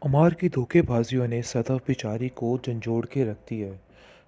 अमार की धोखेबाजियों ने सदफ बेचारी को झंझोड़ के रख दी है।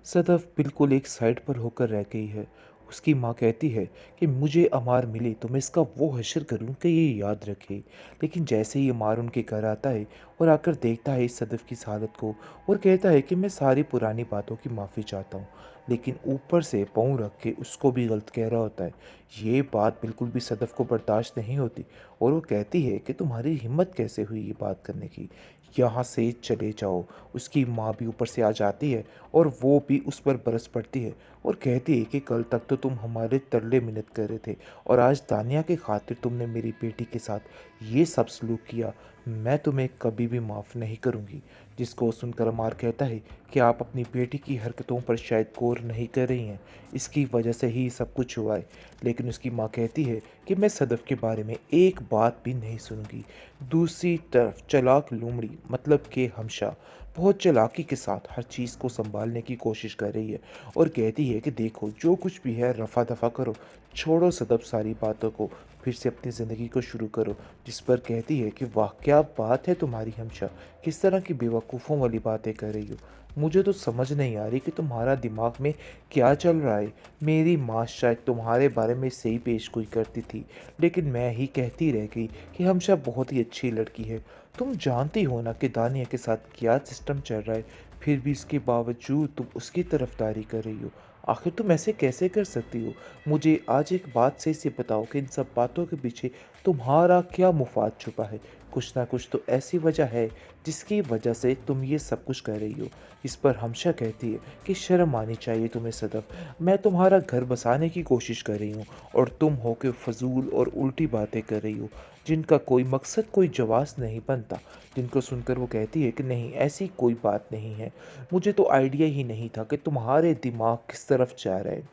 सदफ बिल्कुल एक साइड पर होकर रह गई है। उसकी माँ कहती है कि मुझे अमार मिले तो मैं इसका वो हश्र करूँ कि ये याद रखे। लेकिन जैसे ही अमार उनके घर आता है और आकर देखता है इस सदफ की इस हालत को और कहता है कि मैं सारी पुरानी बातों की माफ़ी चाहता हूँ, लेकिन ऊपर से पाँव रख के उसको भी गलत कह रहा होता है। ये बात बिल्कुल भी सदफ को बर्दाश्त नहीं होती और वो कहती है कि तुम्हारी हिम्मत कैसे हुई ये बात करने की, यहाँ से चले जाओ। उसकी माँ भी ऊपर से आ जाती है और वो भी उस पर बरस पड़ती है और कहती है कि कल तक तो तुम हमारे तरले मिन्नत कर रहे थे और आज दानिया के खातिर तुमने मेरी बेटी के साथ ये सब सलूक किया। मैं तुम्हें कभी भी माफ़ नहीं करूँगी। जिसको सुनकर अमार कहता है कि आप अपनी बेटी की हरकतों पर शायद गौर नहीं कर रही हैं, इसकी वजह से ही सब कुछ हुआ है। लेकिन उसकी माँ कहती है कि मैं सदफ़ के बारे में एक बात भी नहीं सुनूंगी। दूसरी तरफ चालाक लोमड़ी मतलब कि हमशा बहुत चालाकी के साथ हर चीज़ को संभालने की कोशिश कर रही है और कहती है कि देखो जो कुछ भी है रफ़ा दफ़ा करो, छोड़ो सदब सारी बातों को, फिर से अपनी ज़िंदगी को शुरू करो। जिस पर कहती है कि वाह क्या बात है तुम्हारी हमशा, किस तरह की बेवकूफ़ों वाली बातें कर रही हो। मुझे तो समझ नहीं आ रही कि तुम्हारा दिमाग में क्या चल रहा है। मेरी माँ शायद तुम्हारे बारे में सही पेश गोई करती थी, लेकिन मैं ही कहती रह गई कि हमशा बहुत ही अच्छी लड़की है। तुम जानती हो ना कि दानिया के साथ क्या सिस्टम चल रहा है, फिर भी इसके बावजूद तुम उसकी तरफदारी कर रही हो। आखिर तुम ऐसे कैसे कर सकती हो? मुझे आज एक बात सही से बताओ कि इन सब बातों के पीछे तुम्हारा क्या मुफाद छुपा है? कुछ ना कुछ तो ऐसी वजह है जिसकी वजह से तुम ये सब कुछ कर रही हो। इस पर हमशा कहती है कि शर्म आनी चाहिए तुम्हें सदफ, मैं तुम्हारा घर बसाने की कोशिश कर रही हूँ और तुम हो के फजूल और उल्टी बातें कर रही हो जिनका कोई मकसद कोई जवाब नहीं बनता। जिनको सुनकर वो कहती है कि नहीं ऐसी कोई बात नहीं है, मुझे तो आइडिया ही नहीं था कि तुम्हारे दिमाग किस तरफ जा रहा है।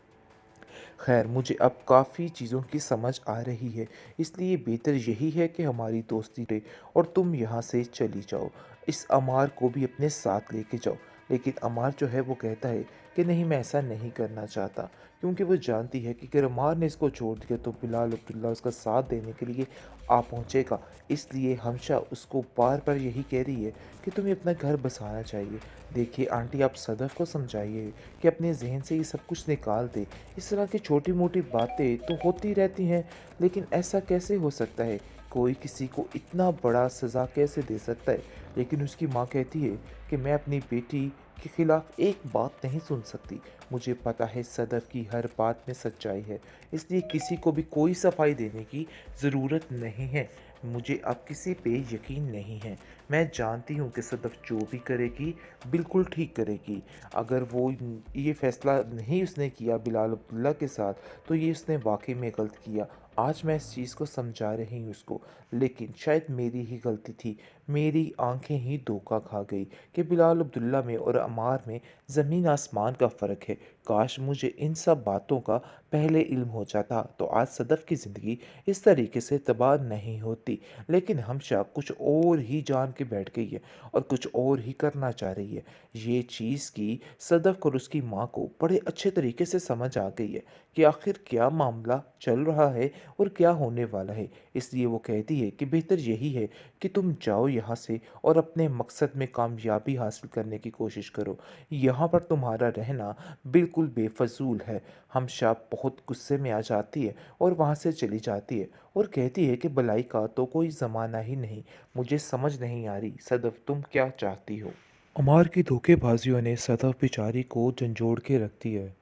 खैर मुझे अब काफ़ी चीज़ों की समझ आ रही है, इसलिए बेहतर यही है कि हमारी दोस्ती रहे और तुम यहाँ से चली जाओ। इस अमार को भी अपने साथ लेके जाओ। लेकिन अमार जो है वो कहता है कि नहीं मैं ऐसा नहीं करना चाहता, क्योंकि वो जानती है कि अगर अमार ने इसको छोड़ दिया तो बिलाल अब्दुल्ला उसका साथ देने के लिए आ पहुँचेगा। इसलिए हमशा उसको बार बार यही कह रही है कि तुम्हें अपना घर बसाना चाहिए। देखिए आंटी आप सदफ को समझाइए कि अपने जहन से ये सब कुछ निकाल दे। इस तरह की छोटी मोटी बातें तो होती रहती हैं, लेकिन ऐसा कैसे हो सकता है? कोई किसी को इतना बड़ा सज़ा कैसे दे सकता है? लेकिन उसकी माँ कहती है कि मैं अपनी बेटी के खिलाफ एक बात नहीं सुन सकती। मुझे पता है सदफ की हर बात में सच्चाई है, इसलिए किसी को भी कोई सफाई देने की ज़रूरत नहीं है। मुझे अब किसी पे यकीन नहीं है। मैं जानती हूँ कि सदफ जो भी करेगी बिल्कुल ठीक करेगी। अगर वो ये फ़ैसला नहीं उसने किया बिलाल अब्दुल्ला के साथ, तो ये उसने वाक़ई में गलत किया। आज मैं इस चीज़ को समझा रही हूँ उसको, लेकिन शायद मेरी ही गलती थी। मेरी आँखें ही धोखा खा गई कि बिलाल अब्दुल्ला में और अमार में ज़मीन आसमान का फ़र्क है। काश मुझे इन सब बातों का पहले इल्म हो जाता, तो आज सदफ़ की ज़िंदगी इस तरीके से तबाह नहीं होती। लेकिन हमशा कुछ और ही जान के बैठ गई है और कुछ और ही करना चाह रही है। ये चीज़ की सदफ़ और उसकी माँ को बड़े अच्छे तरीके से समझ आ गई है कि आखिर क्या मामला चल रहा है और क्या होने वाला है। इसलिए वो कहती है कि बेहतर यही है कि तुम जाओ यहाँ से और अपने मकसद में कामयाबी हासिल करने की कोशिश करो। यहाँ पर तुम्हारा रहना बिल्कुल बेफजूल है। हमशा बहुत गुस्से में आ जाती है और वहाँ से चली जाती है और कहती है कि भलाई का तो कोई ज़माना ही नहीं। मुझे समझ नहीं आ रही सदफ तुम क्या चाहती हो? अमार की धोखेबाजियों ने सदफ बेचारी को झंझोड़ के रख दी है।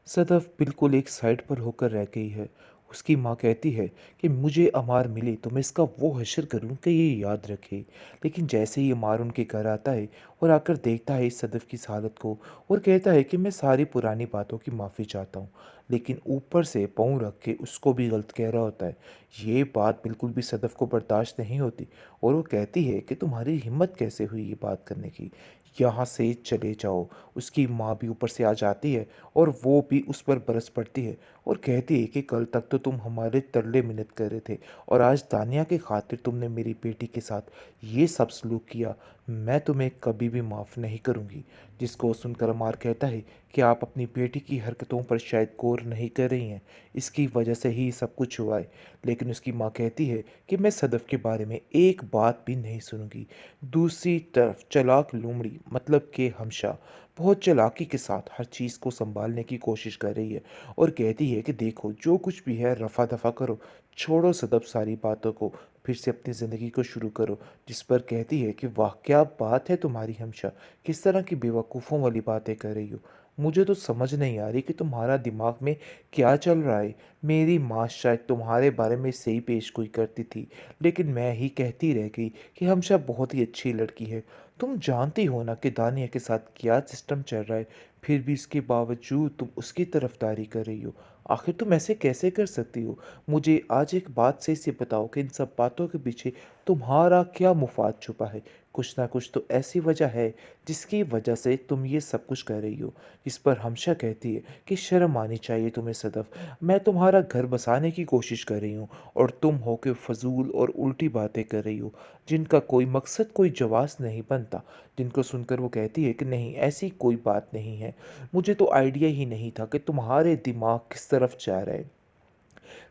सदफ बिल्कुल एक साइड पर होकर रह गई है। उसकी माँ कहती है कि मुझे अमार मिले तो मैं इसका वो हश्र करूँ कि ये याद रखे। लेकिन जैसे ही अमार उनके घर आता है और आकर देखता है इस सदफ की इस हालत को और कहता है कि मैं सारी पुरानी बातों की माफ़ी चाहता हूँ, लेकिन ऊपर से पाँव रख के उसको भी गलत कह रहा होता है। ये बात बिल्कुल भी सदफ को बर्दाश्त नहीं होती और वो कहती है कि तुम्हारी हिम्मत कैसे हुई ये बात करने की, यहाँ से चले जाओ। उसकी माँ भी ऊपर से आ जाती है और वो भी उस पर बरस पड़ती है और कहती है कि कल तक तो तुम हमारे तरले मिन्नत कर रहे थे और आज दानिया के खातिर तुमने मेरी बेटी के साथ ये सब सलूक किया। मैं तुम्हें कभी भी माफ़ नहीं करूँगी। जिसको सुनकर अमार कहता है कि आप अपनी बेटी की हरकतों पर शायद गौर नहीं कर रही हैं, इसकी वजह से ही सब कुछ हुआ है। लेकिन उसकी माँ कहती है कि मैं सदफ़ के बारे में एक बात भी नहीं सुनूंगी। दूसरी तरफ चालाक लोमड़ी मतलब कि हमशा बहुत चालाकी के साथ हर चीज़ को संभालने की कोशिश कर रही है और कहती है कि देखो जो कुछ भी है रफ़ा दफ़ा करो, छोड़ो सदफ़ सारी बातों को, फिर से अपनी ज़िंदगी को शुरू करो। जिस पर कहती है कि वाह क्या बात है तुम्हारी हमशा, किस तरह की बेवकूफ़ों वाली बातें कर रही हो। मुझे तो समझ नहीं आ रही कि तुम्हारा दिमाग में क्या चल रहा है। मेरी माँ शायद तुम्हारे बारे में सही पेश गोई करती थी, लेकिन मैं ही कहती रह गई कि हमशा बहुत ही अच्छी लड़की है। तुम जानती हो ना कि दानिया के साथ क्या सिस्टम चल रहा है, फिर भी इसके बावजूद तुम उसकी तरफदारी कर रही हो। आखिर तुम ऐसे कैसे कर सकती हो? मुझे आज एक बात सही से बताओ कि इन सब बातों के पीछे तुम्हारा क्या मुफाद छुपा है? कुछ ना कुछ तो ऐसी वजह है जिसकी वजह से तुम ये सब कुछ कर रही हो। इस पर हमशा कहती है कि शर्म आनी चाहिए तुम्हें सदफ। मैं तुम्हारा घर बसाने की कोशिश कर रही हूँ और तुम हो के फजूल और उल्टी बातें कर रही हो जिनका कोई मकसद कोई जवाब नहीं बनता। जिनको सुनकर वो कहती है कि नहीं ऐसी कोई बात नहीं है। मुझे तो आइडिया ही नहीं था कि तुम्हारे दिमाग किस तरफ जा रहा है।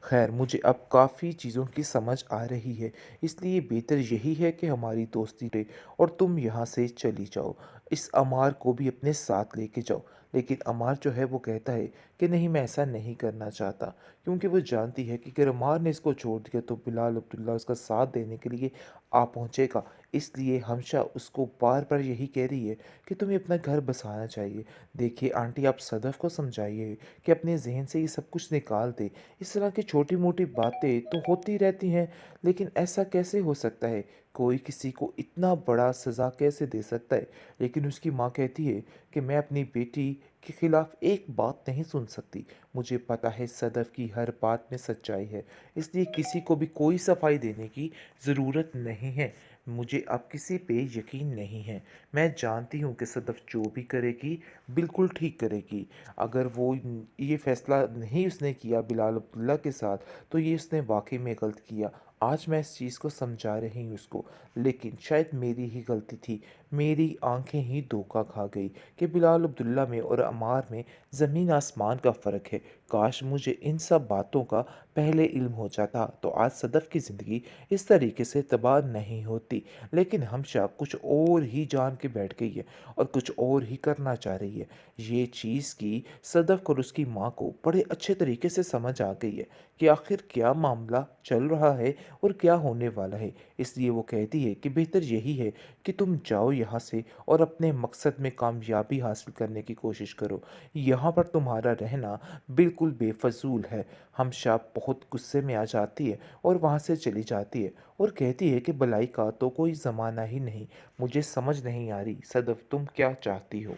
खैर मुझे अब काफ़ी चीज़ों की समझ आ रही है, इसलिए बेहतर यही है कि हमारी दोस्ती रहे और तुम यहाँ से चली जाओ। इस अमार को भी अपने साथ लेके जाओ। लेकिन अमार जो है वो कहता है कि नहीं मैं ऐसा नहीं करना चाहता, क्योंकि वो जानती है कि अगर अमार ने इसको छोड़ दिया तो बिलाल अब्दुल्ला उसका साथ देने के लिए आ पहुँचेगा। इसलिए हमशा उसको बार बार यही कह रही है कि तुम्हें अपना घर बसाना चाहिए। देखिए आंटी आप सदफ़ को समझाइए कि अपने जहन से ये सब कुछ निकाल दे। इस तरह की छोटी-मोटी बातें तो होती रहती हैं, लेकिन ऐसा कैसे हो सकता है? कोई किसी को इतना बड़ा सज़ा कैसे दे सकता है? लेकिन उसकी माँ कहती है कि मैं अपनी बेटी के खिलाफ एक बात नहीं सुन सकती। मुझे पता है सदफ़ की हर बात में सच्चाई है, इसलिए किसी को भी कोई सफाई देने की ज़रूरत नहीं है। मुझे अब किसी पे यकीन नहीं है। मैं जानती हूँ कि सदफ़ जो भी करेगी, बिल्कुल ठीक करेगी। अगर वो ये फ़ैसला नहीं उसने किया बिलाल अब्दुल्ला के साथ, तो ये उसने वाक़ई में गलत किया। आज मैं इस चीज़ को समझा रही हूँ उसको, लेकिन शायद मेरी ही गलती थी। मेरी आँखें ही धोखा खा गई कि बिलाल अब्दुल्ला में और अमार में ज़मीन आसमान का फ़र्क है। काश मुझे इन सब बातों का पहले इल्म हो जाता, तो आज सदफ़ की ज़िंदगी इस तरीके से तबाह नहीं होती। लेकिन हमशा कुछ और ही जान के बैठ गई है और कुछ और ही करना चाह रही है। ये चीज़ की सदफ़ और उसकी माँ को बड़े अच्छे तरीके से समझ आ गई है कि आखिर क्या मामला चल रहा है और क्या होने वाला है। इसलिए वो कहती है कि बेहतर यही है कि तुम जाओ यहाँ से और अपने मकसद में कामयाबी हासिल करने की कोशिश करो। यहाँ पर तुम्हारा रहना बिल्कुल बेफजूल है। हमशा बहुत गुस्से में आ जाती है और वहाँ से चली जाती है और कहती है कि भलाई का तो कोई ज़माना ही नहीं। मुझे समझ नहीं आ रही सदफ़ तुम क्या चाहती हो?